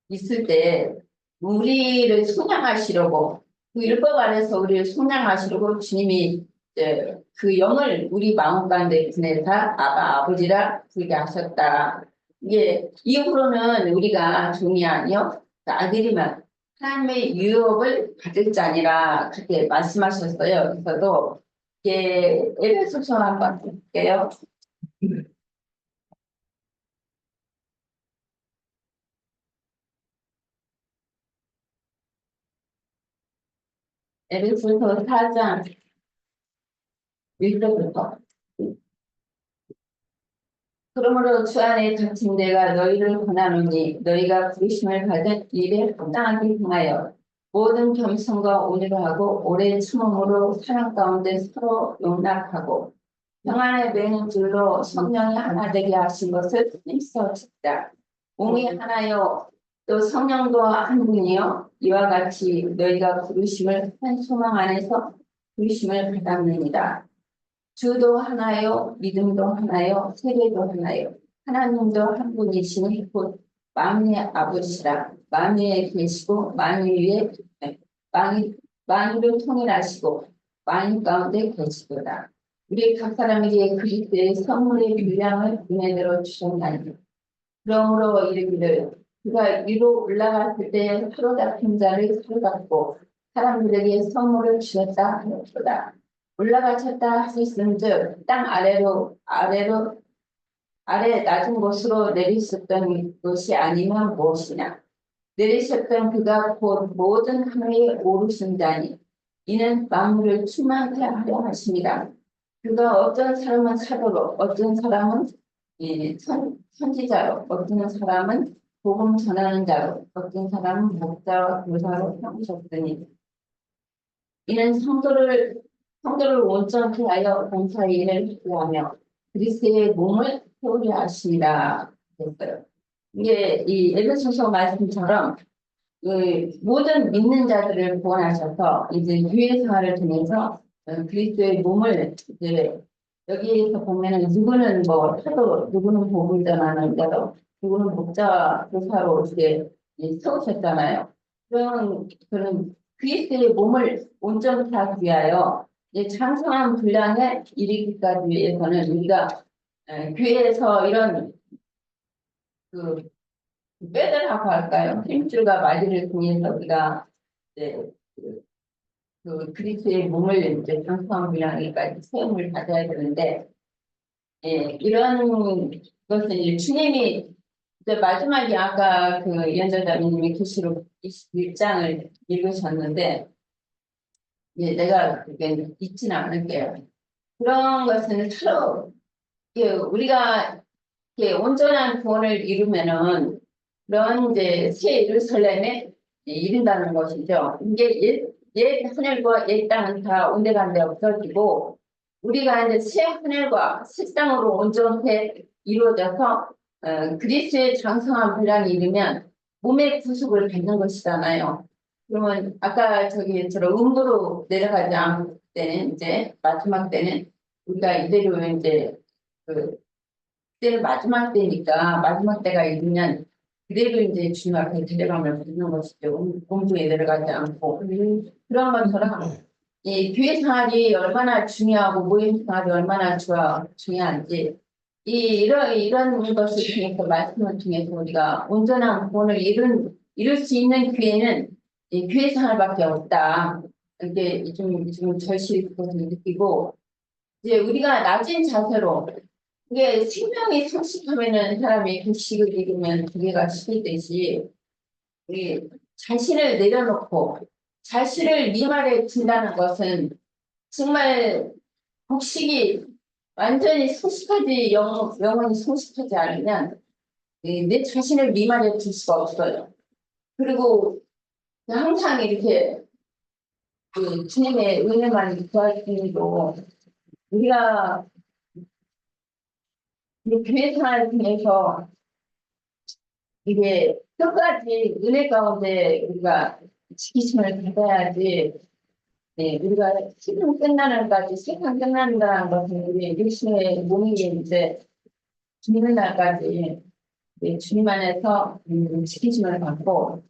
Speaker 4: 있을 때 우리를 속량하시려고 그 율법 안에서 우리를 속량하시려고 주님이 그 영을 우리 마음 가운데 보내사 아버지라 부르게 하셨다. 이게 이후로는 우리가 종이 아니요 아들이면 하나님의 유업을 받을 자니라 그렇게 말씀하셨어요. 그래서도 에베소서 한번 볼게요. 에베소서 4장 1절부터 그러므로 주 안에 갇힌 내가 너희를 권하노니 너희가 부르심을 받은 일에 합당하게 행하여 모든 겸손과 온유를 하고 오래 참음으로 사랑 가운데 서로 용납하고 평안에 매는 줄로 성령이 하나 되게 하신 것을 힘써 찾자. 몸이 하나요 또 성령도 한 분이요 이와 같이 너희가 부르심을 한 소망 안에서 부르심을 받았느니라. 주도 하나요 믿음도 하나요 세례도 하나요 하나님도 한 분이시니 곧 만유의 아버지라. 만유에 계시고 만유를 통일하시고 만유 가운데 계시도다. 우리 각 사람에게 그리스도의 선물의 분량을 은혜대로 주셨나니 그러므로 이르기를 그가 위로 올라갔을 때 사로잡힌 자를 사로잡고 사람들에게 선물을 주셨다 하였도다. 올라가셨다 하셨은즉 땅 아래 낮은 곳으로 내리셨던 것이 아니면 무엇이냐. 내리셨던 그가 곧 모든 하늘에 오르신 자니 이는 만물을 충만케 하려 하십니다. 그가 어떤 사람은 사도로 어떤 사람은 선지자로 어떤 사람은 복음 전하는 자로 어떤 사람은 목자와 교사로 삼으셨으니 이는 성도를 온전케 하여 봉사의 일을 하며 그리스도의 몸을 세우려 하십니다. 됐어요. 이게 이 에베소서 말씀처럼 모든 믿는 자들을 구원하셔서 이제 교회 생활을 통해서 그리스도의 몸을 이제 여기에서 보면은 누구는 뭐 사도, 누구는 복을 전하는 자로, 누구는 목자와 교사로 이제 세우셨잖아요. 그런 그리스도의 몸을 온전케 하기 위하여 장성한 분량을 일으키기 위해서는 우리가 교회에서 이런 그 빼달라고 할까요? 힘줄과 마디를 통해서 우리가 이제 그리스도의 몸을 이제 장성한 분량에까지 세움을 받아야 되는데, 이런 것은 이제 주님이 이제 마지막에 아까 그 연자자님이 계시록 21장을 읽으셨는데, 내가 그게 잊지는 않을게요. 그런 것은 서로 우리가 온전한 구원을 이루면은 그런 이제 새 예루살렘에 이른다는 것이죠. 이게 옛 하늘과 옛 땅은 다 온데간데 없어지고 우리가 이제 새 하늘과 새 땅으로 온전히 이루어져서 그리스도의 장성한 분량이 이르면 몸의 구속을 받는 것이잖아요. 그러면 아까 저기처럼 음부로 내려가지 않을 때는 이제 마지막 때는 우리가 이대로 이제 그때는 마지막 때니까 마지막 때가 이르면 그대로 이제 주님 앞에 데려감을 받는 것이죠. 음부에 내려가지 않고 그런 것처럼 이 교회 생활이 얼마나 중요하고 모임 생활이 얼마나 중요한지 이런 것을 통해서 말씀을 통해서 우리가 온전한 구원을 이룰 수 있는 교회는 이 교회 생활밖에 없다. 이게 좀 절실히 그것을 느끼고 이제 우리가 낮은 자세로 이게 생명이 성숙하면은 사람이 규칙을 읽으면 두개가 시키듯이 우리 자신을 내려놓고 자신을 미말해 준다는 것은 정말 곡식이 완전히 성숙하지 영혼이 성숙하지 않으면 내 자신을 미말해 줄 수가 없어요. 그리고 항상 이렇게 주님의 은혜만 구할 뿐이고 우리가 교회 생활을 통해서 이게 끝까지 은혜 가운데 우리가 지키심을 받아야지. 우리가 세상 끝나는까지 세상 끝난다는 것은 우리 육신의 몸이 이제 죽는 날까지 주님 안에서 지키심을 받고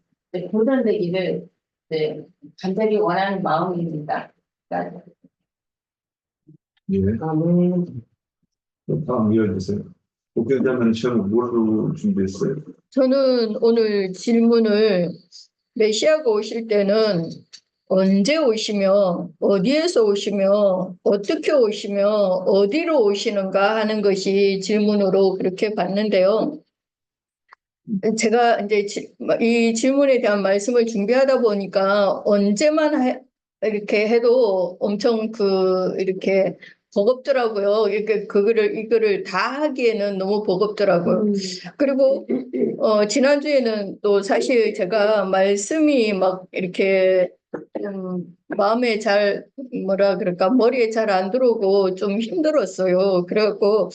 Speaker 4: 보존되기를 간절히 원하는 마음입니다.
Speaker 1: 네. 다음 이어주세요. 목회자는 시험 뭐로 준비했어요?
Speaker 5: 저는 오늘 질문을 메시아가 오실 때는 언제 오시며 어디에서 오시며 어떻게 오시며 어디로 오시는가 하는 것이 질문으로 그렇게 봤는데요. 제가 이제 이 질문에 대한 말씀을 준비하다 보니까 언제만 이렇게 해도 엄청 이렇게 버겁더라고요. 이거를 다 하기에는 너무 버겁더라고요. 그리고 지난주에는 또 사실 제가 말씀이 막 이렇게 마음에 잘 머리에 잘 안 들어오고 좀 힘들었어요. 그래갖고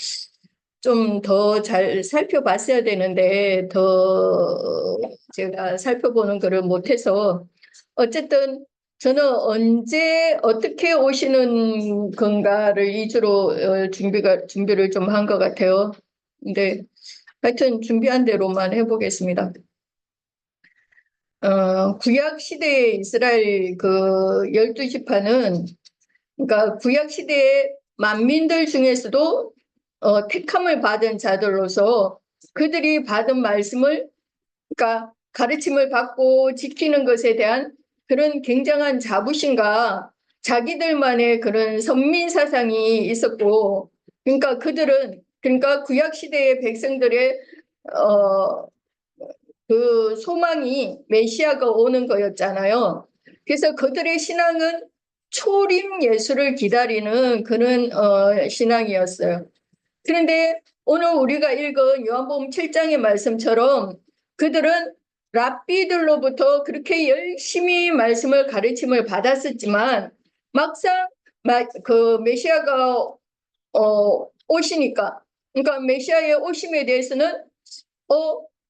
Speaker 5: 좀 더 잘 살펴봤어야 되는데 더 제가 살펴보는 거를 못해서 어쨌든 저는 언제 어떻게 오시는 건가를 위주로 준비를 좀 한 것 같아요. 근데 하여튼 준비한 대로만 해보겠습니다. 구약 시대의 이스라엘 12지파는 그러니까 구약 시대의 만민들 중에서도 택함을 받은 자들로서 그들이 받은 말씀을 그러니까 가르침을 받고 지키는 것에 대한 그런 굉장한 자부심과 자기들만의 그런 선민 사상이 있었고 그러니까 구약 시대의 백성들의 그 소망이 메시아가 오는 거였잖아요. 그래서 그들의 신앙은 초림 예수를 기다리는 그런 신앙이었어요. 그런데 오늘 우리가 읽은 요한복음 7장의 말씀처럼 그들은 랍비들로부터 그렇게 열심히 말씀을 가르침을 받았었지만 막상 그 메시아가 오시니까 그러니까 메시아의 오심에 대해서는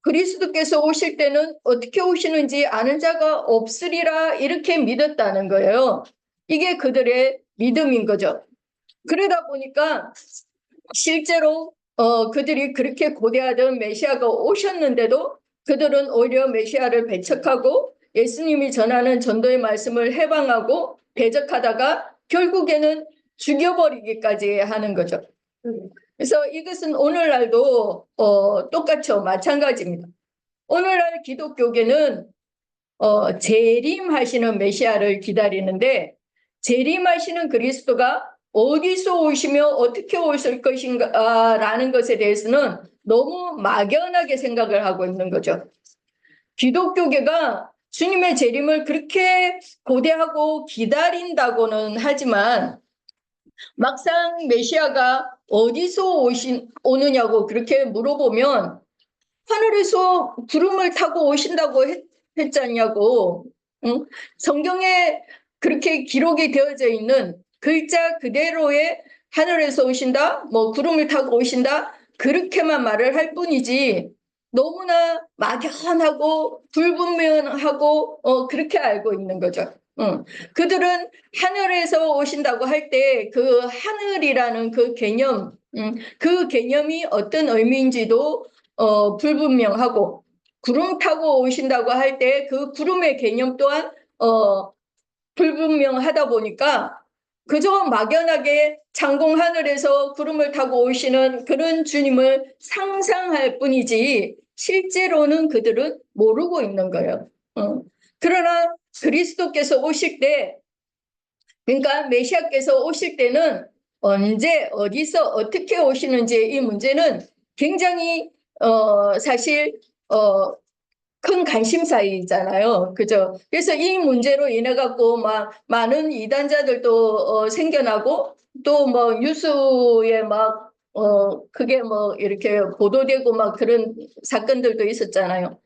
Speaker 5: 그리스도께서 오실 때는 어떻게 오시는지 아는 자가 없으리라 이렇게 믿었다는 거예요. 이게 그들의 믿음인 거죠. 그러다 보니까 실제로 그들이 그렇게 고대하던 메시아가 오셨는데도 그들은 오히려 메시아를 배척하고 예수님이 전하는 전도의 말씀을 해방하고 배적하다가 결국에는 죽여버리기까지 하는 거죠. 그래서 이것은 오늘날도 똑같죠. 마찬가지입니다. 오늘날 기독교계는 재림하시는 메시아를 기다리는데 재림하시는 그리스도가 어디서 오시며 어떻게 오실 것인가라는 것에 대해서는 너무 막연하게 생각을 하고 있는 거죠. 기독교계가 주님의 재림을 그렇게 고대하고 기다린다고는 하지만 막상 메시아가 어디서 오느냐고 그렇게 물어보면 하늘에서 구름을 타고 오신다고 했잖냐고. 응? 성경에 그렇게 기록이 되어져 있는 글자 그대로의 하늘에서 오신다, 뭐 구름을 타고 오신다, 그렇게만 말을 할 뿐이지 너무나 막연하고 불분명하고 그렇게 알고 있는 거죠. 그들은 하늘에서 오신다고 할 때 그 하늘이라는 그 개념, 그 개념이 어떤 의미인지도 불분명하고 구름 타고 오신다고 할 때 그 구름의 개념 또한 불분명하다 보니까 그저 막연하게 창공 하늘에서 구름을 타고 오시는 그런 주님을 상상할 뿐이지 실제로는 그들은 모르고 있는 거예요. 그러나 그리스도께서 오실 때, 그러니까 메시아께서 오실 때는 언제 어디서 어떻게 오시는지 이 문제는 굉장히 사실 큰 관심사이잖아요. 그죠? 그래서 이 문제로 인해 갖고 막 많은 이단자들도 생겨나고 또 뭐 뉴스에 막 그게 뭐 이렇게 보도되고 막 그런 사건들도 있었잖아요.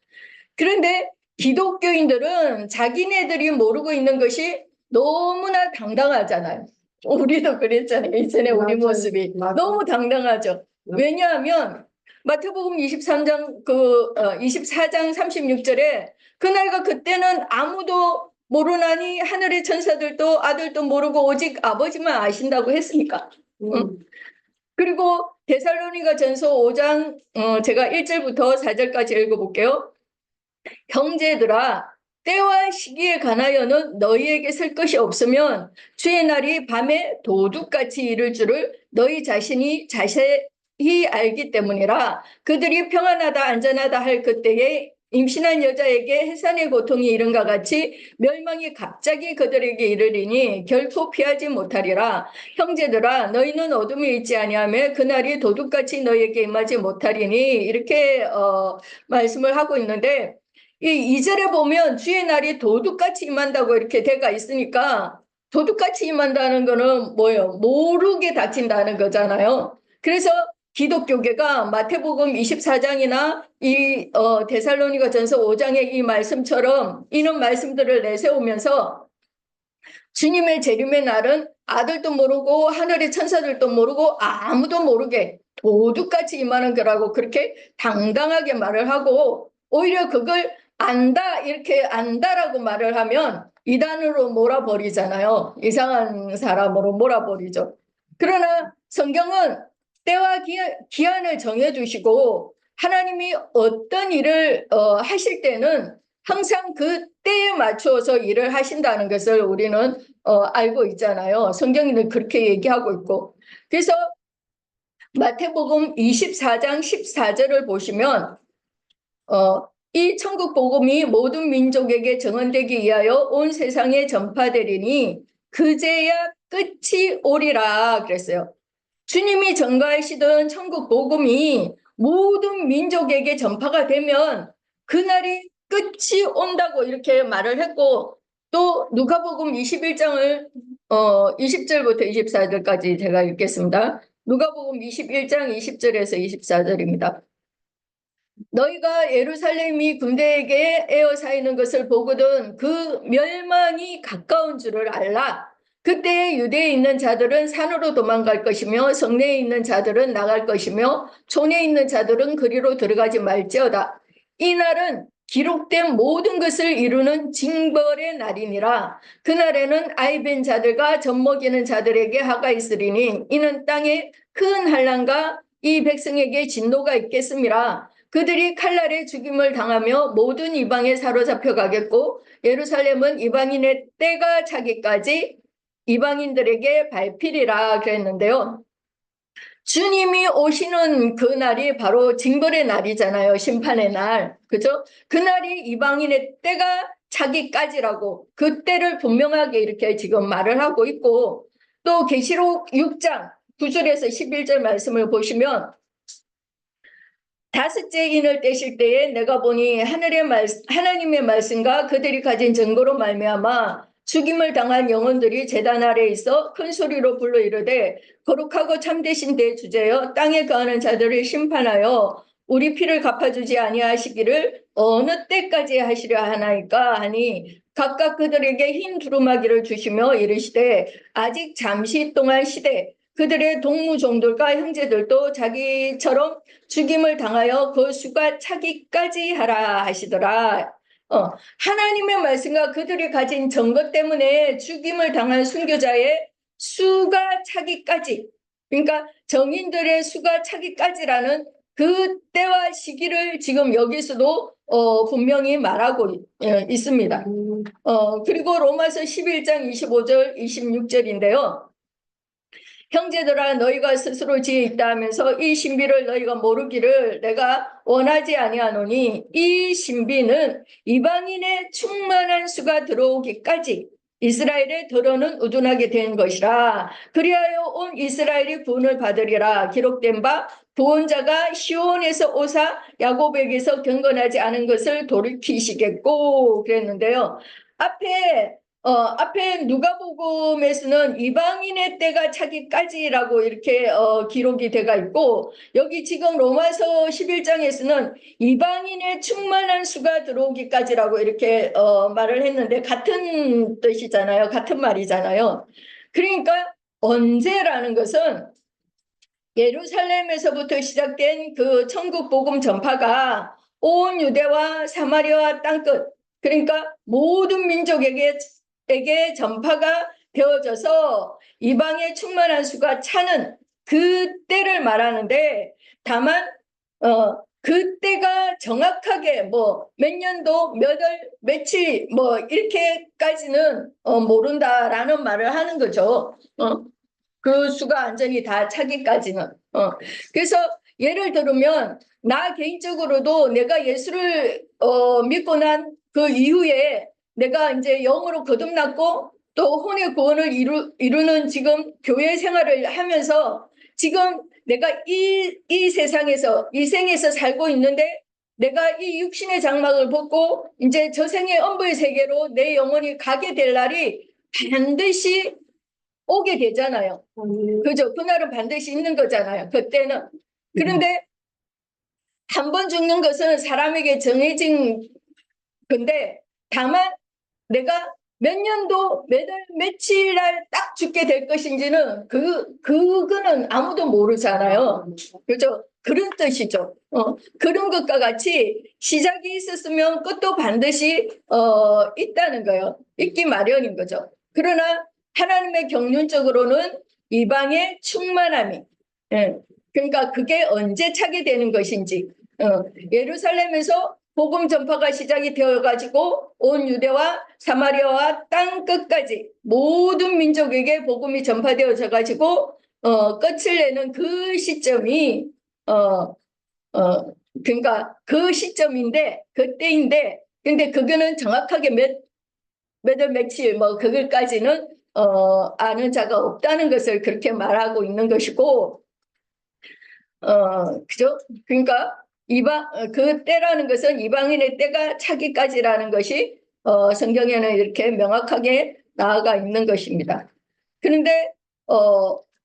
Speaker 5: 그런데 기독교인들은 자기네들이 모르고 있는 것이 너무나 당당하잖아요. 우리도 그랬잖아요. 이전에 우리
Speaker 2: 맞아요.
Speaker 5: 모습이
Speaker 2: 맞아요.
Speaker 5: 너무 당당하죠. 왜냐하면 마태복음 24장 36절에 그날과 그때는 아무도 모르나니 하늘의 천사들도 아들도 모르고 오직 아버지만 아신다고 했으니까. 그리고 데살로니가 전서 5장 제가 1절부터 4절까지 읽어볼게요. 형제들아 때와 시기에 관하여는 너희에게 쓸 것이 없으면 주의 날이 밤에 도둑같이 이를 줄을 너희 자신이 자세히 알기 때문이라. 그들이 평안하다 안전하다 할 그때에 임신한 여자에게 해산의 고통이 이른과 같이 멸망이 갑자기 그들에게 이르리니 결코 피하지 못하리라. 형제들아 너희는 어둠에 있지 아니하며 그날이 도둑같이 너희에게 임하지 못하리니. 이렇게 말씀을 하고 있는데 이 2절에 보면 주의 날이 도둑같이 임한다고 이렇게 돼가 있으니까 도둑같이 임한다는 거는 뭐예요? 모르게 닥친다는 거잖아요. 그래서 기독교계가 마태복음 24장이나 이 데살로니가 전서 5장의 이 말씀처럼 이런 말씀들을 내세우면서 주님의 재림의 날은 아들도 모르고 하늘의 천사들도 모르고 아무도 모르게 도둑같이 임하는 거라고 그렇게 당당하게 말을 하고 오히려 그걸 안다 이렇게 안다라고 말을 하면 이단으로 몰아버리잖아요. 이상한 사람으로 몰아버리죠. 그러나 성경은 때와 기한을 정해주시고 하나님이 어떤 일을 하실 때는 항상 그 때에 맞추어서 일을 하신다는 것을 우리는 알고 있잖아요. 성경에는 그렇게 얘기하고 있고. 그래서 마태복음 24장 14절을 보시면 이 천국 복음이 모든 민족에게 정언되기 위하여 온 세상에 전파되리니 그제야 끝이 오리라 그랬어요. 주님이 전가하시던 천국 복음이 모든 민족에게 전파가 되면 그날이 끝이 온다고 이렇게 말을 했고 또 누가복음 21장을 20절부터 24절까지 제가 읽겠습니다. 누가복음 21장 20절에서 24절입니다. 너희가 예루살렘이 군대에게 에워싸이는 것을 보거든 그 멸망이 가까운 줄을 알라. 그때 유대에 있는 자들은 산으로 도망갈 것이며 성내에 있는 자들은 나갈 것이며 촌에 있는 자들은 그리로 들어가지 말지어다. 이 날은 기록된 모든 것을 이루는 징벌의 날이니라. 그날에는 아이벤 자들과 젖먹이는 자들에게 하가 있으리니 이는 땅에 큰 환난과 이 백성에게 진노가 있겠음이라. 그들이 칼날에 죽임을 당하며 모든 이방에 사로잡혀 가겠고 예루살렘은 이방인의 때가 차기까지 이방인들에게 밟히리라 그랬는데요. 주님이 오시는 그 날이 바로 징벌의 날이잖아요. 심판의 날. 그죠? 그날이 이방인의 때가 차기까지라고 그 때를 분명하게 이렇게 지금 말을 하고 있고 또 계시록 6장 9절에서 11절 말씀을 보시면 다섯째 인을 떼실 때에 내가 보니 하나님의 말씀과 그들이 가진 증거로 말미암아 죽임을 당한 영혼들이 제단 아래에 있어 큰 소리로 불러 이르되 거룩하고 참되신 대주제여 땅에 거하는 자들을 심판하여 우리 피를 갚아주지 아니하시기를 어느 때까지 하시려 하나이까 하니 각각 그들에게 흰 두루마기를 주시며 이르시되 아직 잠시 동안 시대 그들의 동무종들과 형제들도 자기처럼 죽임을 당하여 그 수가 차기까지 하라 하시더라. 하나님의 말씀과 그들이 가진 증거 때문에 죽임을 당한 순교자의 수가 차기까지, 그러니까 정인들의 수가 차기까지라는 그 때와 시기를 지금 여기서도 분명히 말하고 있습니다. 그리고 로마서 11장 25절 26절인데요. 형제들아 너희가 스스로 지혜 있다 하면서 이 신비를 너희가 모르기를 내가 원하지 아니하노니 이 신비는 이방인의 충만한 수가 들어오기까지 이스라엘의 더러는 우둔하게 된 것이라. 그리하여 온 이스라엘이 구원을 받으리라. 기록된 바 구원자가 시온에서 오사 야곱에게서 경건하지 않은 것을 돌이키시겠고 그랬는데요. 앞에 누가복음에서는 이방인의 때가 차기까지라고 이렇게 기록이 돼가 있고 여기 지금 로마서 11장에서는 이방인의 충만한 수가 들어오기까지라고 이렇게 말을 했는데 같은 뜻이잖아요. 같은 말이잖아요. 그러니까 언제라는 것은 예루살렘에서부터 시작된 그 천국 복음 전파가 온 유대와 사마리아 땅끝 그러니까 모든 민족에게 전파가 되어져서 이방의 충만한 수가 차는 그 때를 말하는데 다만 그 때가 정확하게 뭐 몇 년도 몇 월 며칠 뭐 이렇게까지는 모른다라는 말을 하는 거죠. 그 수가 완전히 다 차기까지는. 그래서 예를 들면 나 개인적으로도 내가 예수를 믿고 난 그 이후에 내가 이제 영으로 거듭났고 또 혼의 구원을 이루는 지금 교회 생활을 하면서 지금 내가 이 세상에서 이 생에서 살고 있는데 내가 이 육신의 장막을 벗고 이제 저 생의 엄부의 세계로 내 영혼이 가게 될 날이 반드시 오게 되잖아요. 그죠? 그날은 반드시 있는 거잖아요. 그때는. 그런데 한 번 죽는 것은 사람에게 정해진 건데 다만 내가 몇 년도 몇 월 며칠 날 딱 죽게 될 것인지는 그거는 아무도 모르잖아요. 그죠? 그런 뜻이죠. 그런 것과 같이 시작이 있었으면 끝도 반드시 있다는 거예요. 있기 마련인 거죠. 그러나 하나님의 경륜적으로는 이방의 충만함이 그러니까 그게 언제 차게 되는 것인지 예루살렘에서 복음 전파가 시작이 되어가지고 온 유대와 사마리아와 땅 끝까지 모든 민족에게 복음이 전파되어져 가지고 끝을 내는 그 시점이 그러니까 그 시점인데 그때인데 근데 그거는 정확하게 몇 월 며칠 뭐 그걸까지는 아는 자가 없다는 것을 그렇게 말하고 있는 것이고 그죠? 그러니까 그 때라는 것은 이방인의 때가 차기까지라는 것이 성경에는 이렇게 명확하게 나아가 있는 것입니다. 그런데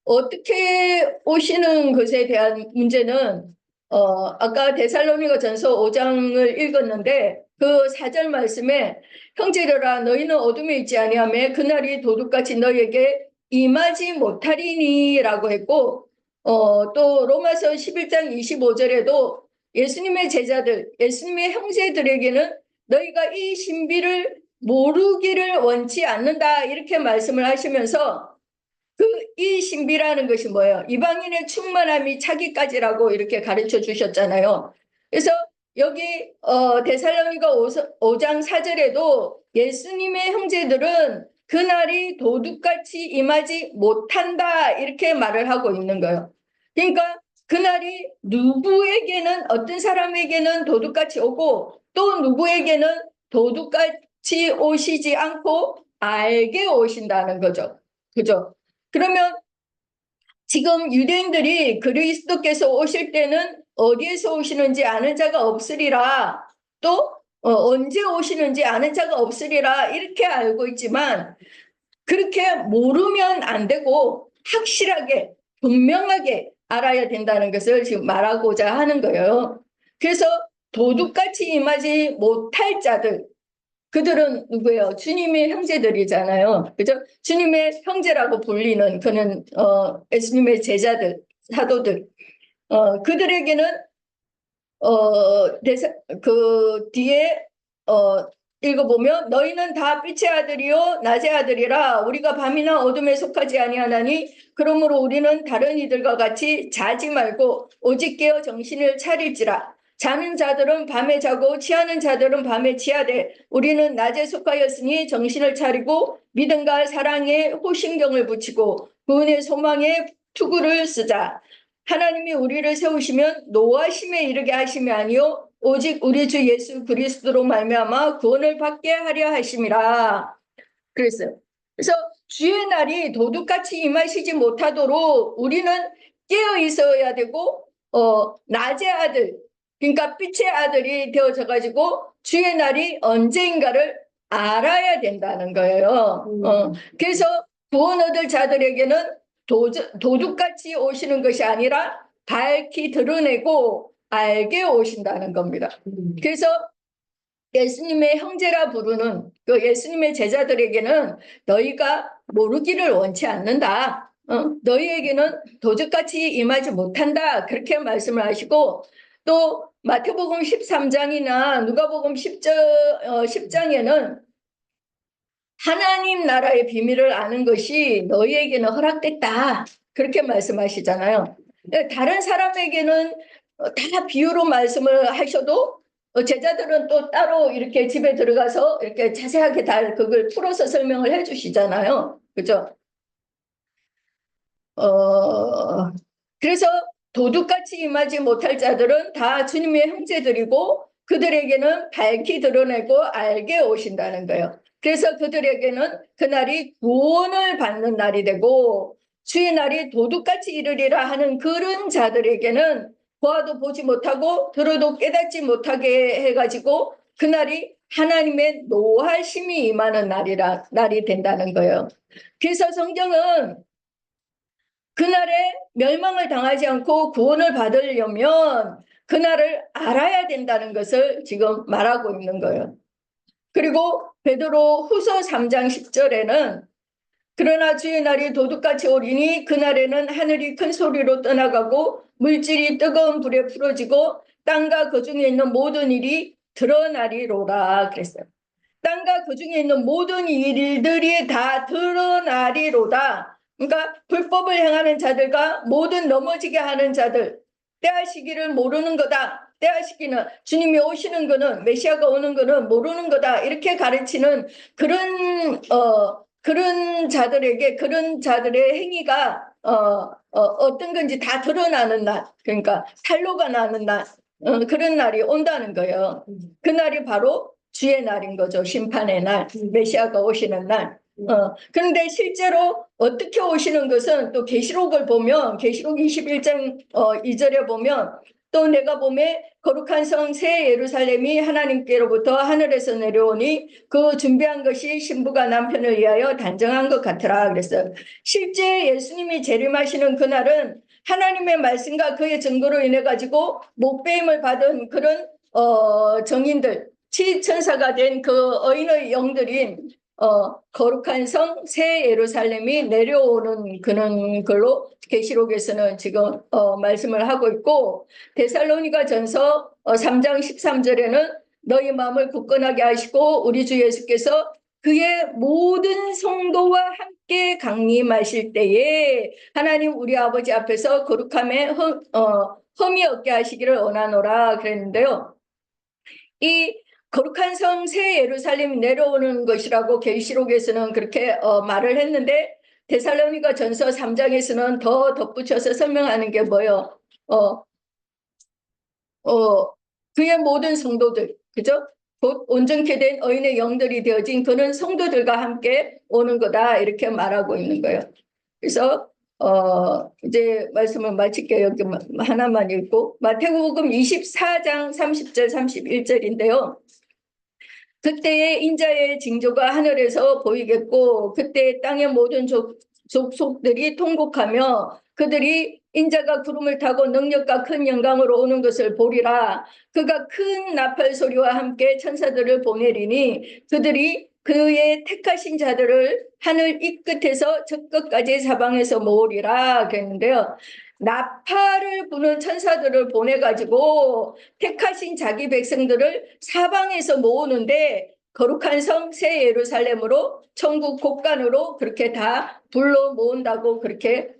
Speaker 5: 어떻게 오시는 것에 대한 문제는 아까 데살로니가 전서 5장을 읽었는데 그 4절 말씀에 형제들아 너희는 어둠에 있지 아니하며 그날이 도둑같이 너희에게 임하지 못하리니라고 했고 또 로마서 11장 25절에도 예수님의 제자들, 예수님의 형제들에게는 너희가 이 신비를 모르기를 원치 않는다 이렇게 말씀을 하시면서 이 신비라는 것이 뭐예요? 이방인의 충만함이 차기까지라고 이렇게 가르쳐 주셨잖아요. 그래서 여기 데살로니가 5장 4절에도 예수님의 형제들은 그날이 도둑같이 임하지 못한다 이렇게 말을 하고 있는 거예요. 그러니까 그날이 누구에게는 어떤 사람에게는 도둑같이 오고 또 누구에게는 도둑같이 오시지 않고 알게 오신다는 거죠. 그죠? 그러면 지금 유대인들이 그리스도께서 오실 때는 어디에서 오시는지 아는 자가 없으리라. 또 언제 오시는지 아는 자가 없으리라 이렇게 알고 있지만 그렇게 모르면 안 되고 확실하게 분명하게 알아야 된다는 것을 지금 말하고자 하는 거예요. 그래서 도둑같이 임하지 못할 자들, 그들은 누구예요? 주님의 형제들이잖아요. 그죠? 주님의 형제라고 불리는 그는 예수님의 제자들, 사도들. 그들에게는 그 뒤에 읽어보면 너희는 다 빛의 아들이요 낮의 아들이라 우리가 밤이나 어둠에 속하지 아니하나니 그러므로 우리는 다른 이들과 같이 자지 말고 오직 깨어 정신을 차릴지라. 자는 자들은 밤에 자고 취하는 자들은 밤에 취하되 우리는 낮에 속하였으니 정신을 차리고 믿음과 사랑에 호심경을 붙이고 구원의 소망에 투구를 쓰자. 하나님이 우리를 세우시면 노하심에 이르게 하심이 아니요 오직 우리 주 예수 그리스도로 말미암아 구원을 받게 하려 하심이라 그랬어요. 그래서 주의 날이 도둑같이 임하시지 못하도록 우리는 깨어 있어야 되고 낮의 아들 그러니까 빛의 아들이 되어져 가지고 주의 날이 언제인가를 알아야 된다는 거예요. 그래서 구원 얻을 자들에게는 도둑같이 오시는 것이 아니라 밝히 드러내고 알게 오신다는 겁니다. 그래서 예수님의 형제라 부르는 그 예수님의 제자들에게는 너희가 모르기를 원치 않는다. 너희에게는 도둑같이 임하지 못한다. 그렇게 말씀을 하시고 또 마태복음 13장이나 누가복음 10장에는 하나님 나라의 비밀을 아는 것이 너희에게는 허락됐다. 그렇게 말씀하시잖아요. 다른 사람에게는 다 비유로 말씀을 하셔도 제자들은 또 따로 이렇게 집에 들어가서 이렇게 자세하게 다 그걸 풀어서 설명을 해 주시잖아요. 그죠? 그래서 도둑같이 임하지 못할 자들은 다 주님의 형제들이고 그들에게는 밝히 드러내고 알게 오신다는 거예요. 그래서 그들에게는 그날이 구원을 받는 날이 되고 주의 날이 도둑같이 이르리라 하는 그런 자들에게는 보아도 보지 못하고 들어도 깨닫지 못하게 해가지고 그날이 하나님의 노하심이 임하는 날이 된다는 거예요. 그래서 성경은 그날에 멸망을 당하지 않고 구원을 받으려면 그날을 알아야 된다는 것을 지금 말하고 있는 거예요. 그리고 베드로 후서 3장 10절에는 그러나 주의 날이 도둑같이 오리니 그날에는 하늘이 큰 소리로 떠나가고 물질이 뜨거운 불에 풀어지고 땅과 그 중에 있는 모든 일이 드러나리로다 그랬어요. 땅과 그 중에 있는 모든 일들이 다 드러나리로다. 그러니까 불법을 행하는 자들과 모든 넘어지게 하는 자들, 때와 시기를 모르는 거다. 때와 시기는 주님이 오시는 거는 메시아가 오는 거는 모르는 거다. 이렇게 가르치는 그런 자들에게 그런 자들의 행위가 어떤 건지 다 드러나는 날, 그러니까 탄로가 나는 날, 그런 날이 온다는 거예요. 그 날이 바로 주의 날인 거죠. 심판의 날, 메시아가 오시는 날. 그런데 실제로 어떻게 오시는 것은 또 계시록을 보면 계시록 21장 2절에 보면 또 내가 보매 거룩한 성 새 예루살렘이 하나님께로부터 하늘에서 내려오니 그 준비한 것이 신부가 남편을 위하여 단정한 것 같으라 그랬어요. 실제 예수님이 재림하시는 그날은 하나님의 말씀과 그의 증거로 인해 가지고 목배임을 받은 그런 정인들 치천사가 된 그 어인의 영들인 거룩한 성 새 예루살렘이 내려오는 그런 걸로 계시록에서는 지금 말씀을 하고 있고 데살로니가 전서 3장 13절에는 너희 마음을 굳건하게 하시고 우리 주 예수께서 그의 모든 성도와 함께 강림하실 때에 하나님 우리 아버지 앞에서 거룩함에 흠이 없게 하시기를 원하노라 그랬는데요. 이 거룩한 성 새 예루살렘이 내려오는 것이라고 계시록에서는 그렇게 말을 했는데 데살로니가 전서 3장에서는 더 덧붙여서 설명하는 게 뭐예요? 그의 모든 성도들, 그죠? 곧 온전케 된 의인의 영들이 되어진 그는 성도들과 함께 오는 거다 이렇게 말하고 있는 거예요. 그래서 이제 말씀을 마칠게요. 여기 하나만 읽고 마태복음 24장 30절 31절인데요. 그때의 인자의 징조가 하늘에서 보이겠고 그때 땅의 모든 족속들이 통곡하며 그들이 인자가 구름을 타고 능력과 큰 영광으로 오는 것을 보리라. 그가 큰 나팔 소리와 함께 천사들을 보내리니 그들이 그의 택하신 자들을 하늘 이 끝에서 저 끝까지 사방에서 모으리라 그랬는데요. 나팔을 부는 천사들을 보내가지고 택하신 자기 백성들을 사방에서 모으는데 거룩한 성 새 예루살렘으로 천국 곳간으로 그렇게 다 불러 모은다고 그렇게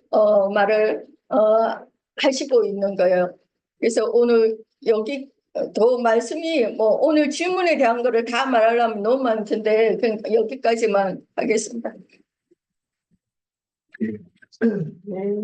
Speaker 5: 말을 하시고 있는 거예요. 그래서 오늘 여기 더 말씀이 뭐 오늘 질문에 대한 거를 다 말하려면 너무 많던데 그러니까 여기까지만 하겠습니다.
Speaker 2: 네.